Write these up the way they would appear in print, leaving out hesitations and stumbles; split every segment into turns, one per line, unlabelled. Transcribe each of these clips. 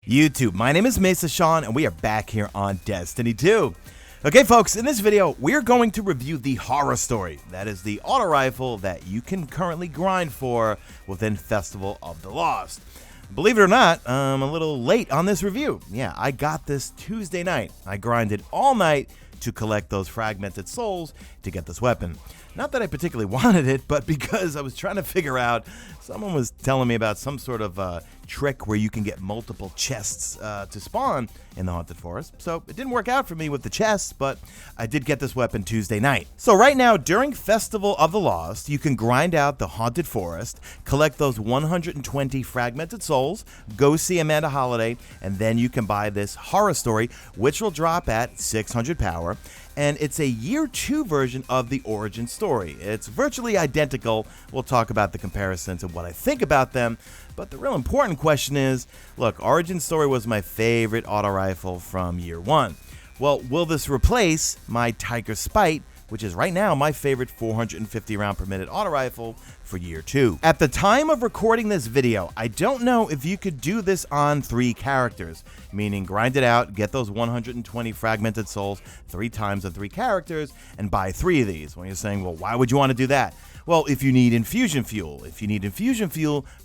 YouTube, my name is Mesa and we are back here on Destiny 2. Okay folks, in this video, we're going to review the horror story. That is the auto rifle that you can currently grind for within Festival of the Lost. Believe it or not, I'm a little late on this review. Yeah, I got this Tuesday night. I grinded all night to collect those fragmented souls to get this weapon. Not that I particularly wanted it, but because I was trying to figure out, someone was telling me about some sort of trick where you can get multiple chests to spawn in the Haunted Forest. So it didn't work out for me with the chests, but I did get this weapon Tuesday night. So right now, during Festival of the Lost, you can grind out the Haunted Forest, collect those 120 fragmented souls, go see Amanda Holiday, and then you can buy this horror story, which will drop at 600 power. And it's a year 2 version of the origin story. It's virtually identical. We'll talk about the comparisons and what I think about them. But the real important question is, look, origin story was my favorite auto rifle from year 1. Well, will this replace my Tiger Spite, which is right now my favorite 450 round per minute auto rifle for year 2. At the time of recording this video, I don't know if you could do this on 3 characters, meaning grind it out, get those 120 fragmented souls 3 times on 3 characters, and buy 3 of these. When you're saying, well, why would you want to do that? Well, if you need infusion fuel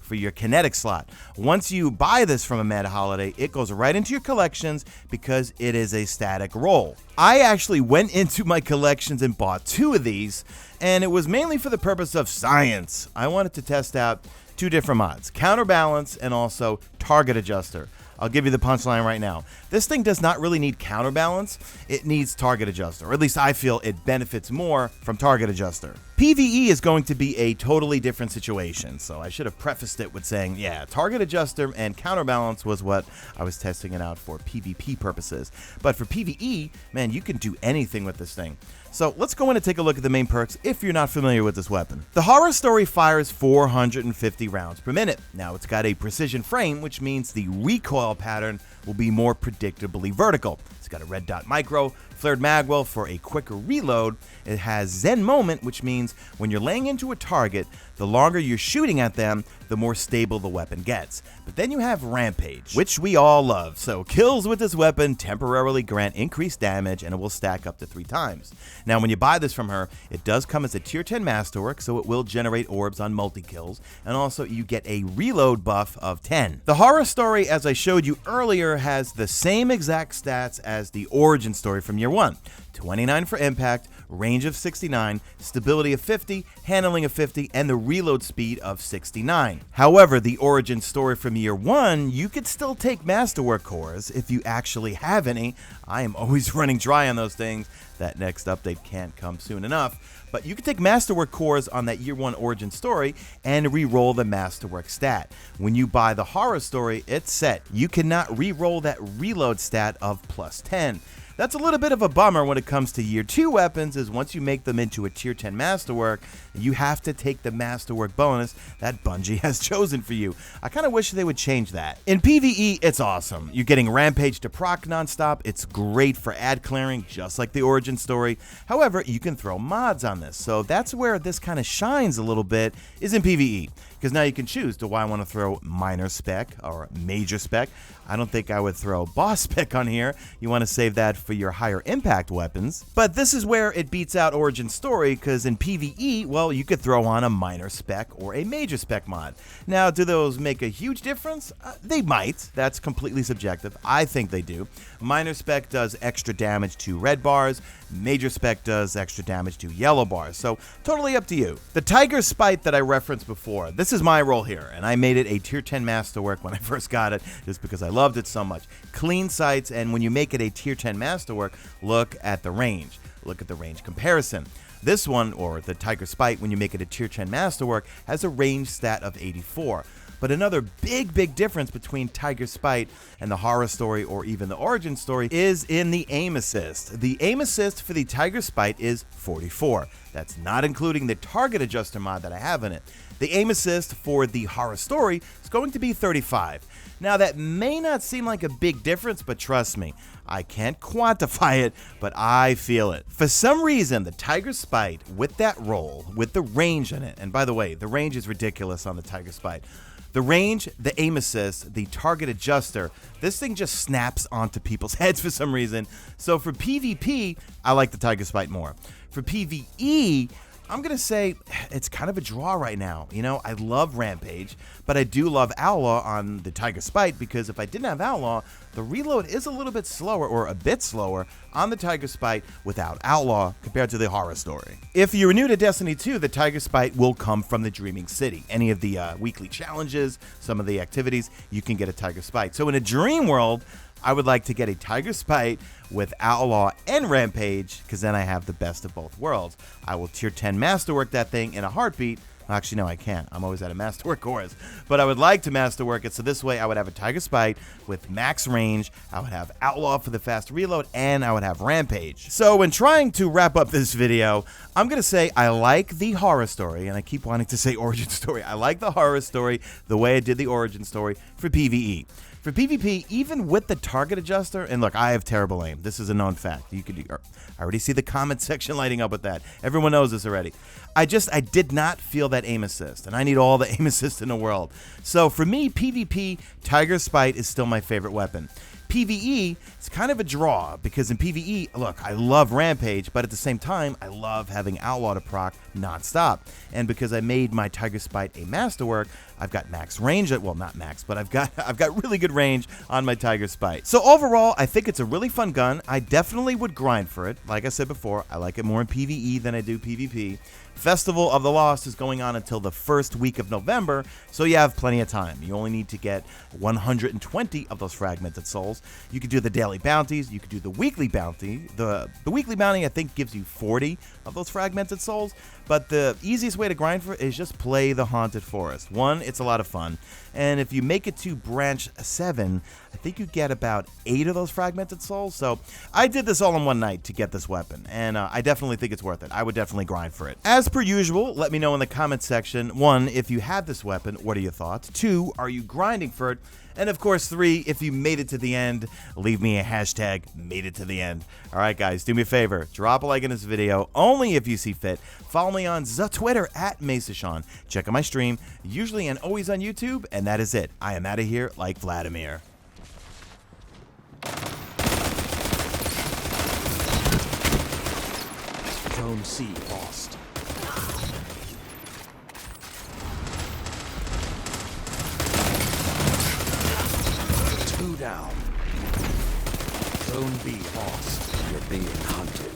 for your kinetic slot. Once you buy this from Amanda Holiday, it goes right into your collections because it is a static roll. I actually went into my collections and bought 2 of these, and it was mainly for the purpose of science. I wanted to test out 2 different mods, counterbalance and also target adjuster. I'll give you the punchline right now. This thing does not really need counterbalance, it needs target adjuster, or at least I feel it benefits more from target adjuster. PvE is going to be a totally different situation, so I should have prefaced it with saying, yeah, target adjuster and counterbalance was what I was testing it out for PvP purposes. But for PvE, man, you can do anything with this thing. So let's go in and take a look at the main perks if you're not familiar with this weapon. The horror story fires 450 rounds per minute. Now it's got a precision frame, which means the recoil pattern will be more predictably vertical. It's got a red dot micro, flared magwell for a quicker reload. It has Zen moment, which means when you're laying into a target, the longer you're shooting at them, the more stable the weapon gets. But then you have Rampage, which we all love. So kills with this weapon temporarily grant increased damage and it will stack up to 3 times. Now when you buy this from her, it does come as a tier 10 Masterwork, so it will generate orbs on multi-kills, and also you get a reload buff of 10. The horror story, as I showed you earlier, has the same exact stats as the origin story from year 1. 29 for impact, range of 69, stability of 50, handling of 50, and the reload speed of 69. However, the origin story from year 1, you could still take Masterwork cores if you actually have any. I am always running dry on those things. That next update can't come soon enough. But you can take Masterwork cores on that year 1 origin story and re-roll the Masterwork stat. When you buy the horror story, it's set. You cannot re-roll that reload stat of plus 10. That's a little bit of a bummer when it comes to year 2 weapons, is once you make them into a tier 10 Masterwork, you have to take the Masterwork bonus that Bungie has chosen for you. I kind of wish they would change that. In PvE, it's awesome. You're getting Rampage to proc nonstop. It's great for ad clearing, just like the origin story. However, you can throw mods on this, so that's where this kind of shines a little bit, is in PvE. Because now you can choose, do I want to throw minor spec or major spec? I don't think I would throw boss spec on here. You want to save that for your higher impact weapons. But this is where it beats out origin story, because in PvE, well, you could throw on a minor spec or a major spec mod. Now, do those make a huge difference? They might. That's completely subjective. I think they do. Minor spec does extra damage to red bars. Major spec does extra damage to yellow bars. So totally up to you. The Tiger Spite that I referenced before, this is my role here, and I made it a tier 10 Masterwork when I first got it, just because I loved it so much. Clean sights, and when you make it a tier 10 Masterwork, look at the range. Look at the range comparison. This one, or the Tiger Spite, when you make it a tier 10 Masterwork, has a range stat of 84. But another big difference between Tiger Spite and the horror story or even the origin story is in the aim assist. The aim assist for the Tiger Spite is 44. That's not including the target adjuster mod that I have in it. The aim assist for the horror story is going to be 35. Now that may not seem like a big difference, but trust me, I can't quantify it, but I feel it. For some reason, the Tiger Spite with that roll, with the range in it, and by the way, the range is ridiculous on the Tiger Spite. The range, the aim assist, the target adjuster, this thing just snaps onto people's heads for some reason. So for PvP, I like the Tiger Spite more. For PvE, I'm going to say it's kind of a draw right now. You know, I love Rampage, but I do love Outlaw on the Tiger Spite because if I didn't have Outlaw, the reload is a little bit slower or a bit slower on the Tiger Spite without Outlaw compared to the Horror Story. If you're new to Destiny 2, the Tiger Spite will come from the Dreaming City. Any of the weekly challenges, some of the activities, you can get a Tiger Spite. So in a dream world, I would like to get a Tiger Spite with Outlaw and Rampage, because then I have the best of both worlds. I will tier 10 Masterwork that thing in a heartbeat. Actually, no, I can't. I'm always at a Masterwork course. But I would like to Masterwork it, so this way I would have a Tiger Spite with max range, I would have Outlaw for the fast reload, and I would have Rampage. So when trying to wrap up this video, I'm going to say I like the Horror Story, and I keep wanting to say Origin Story. I like the Horror Story the way I did the Origin Story for PvE. For PvP, even with the target adjuster, and look, I have terrible aim. This is a known fact. I already see the comment section lighting up with that. Everyone knows this already. I did not feel that aim assist, and I need all the aim assist in the world. So for me, PvP, Tiger Spite is still my favorite weapon. PvE, it's kind of a draw, because in PvE, look, I love Rampage, but at the same time, I love having Outlaw to proc nonstop. And because I made my Tiger Spite a Masterwork, I've got max range, well, not max, but I've got really good range on my Tiger Spite. So overall, I think it's a really fun gun. I definitely would grind for it. Like I said before, I like it more in PvE than I do PvP. Festival of the Lost is going on until the first week of November, so you have plenty of time. You only need to get 120 of those Fragmented Souls. You could do the daily bounties, you could do the weekly bounty. The weekly bounty, I think, gives you 40 of those Fragmented Souls, but the easiest way to grind for it is just play the Haunted Forest. One, it's a lot of fun, and if you make it to branch 7, I think you get about 8 of those Fragmented Souls, so I did this all in one night to get this weapon, and I definitely think it's worth it. I would definitely grind for it. As per usual, let me know in the comment section, 1, if you have this weapon, what are your thoughts? 2, are you grinding for it? And of course, 3, if you made it to the end, leave me a hashtag made it to the end. All right, guys, do me a favor. Drop a like in this video, only if you see fit. Follow me on the Twitter at MesaSean. Check out my stream, usually and always on YouTube, and that is it. I am out of here like Vladimir.
Zone C lost. 2 down. Zone B lost. You're being hunted.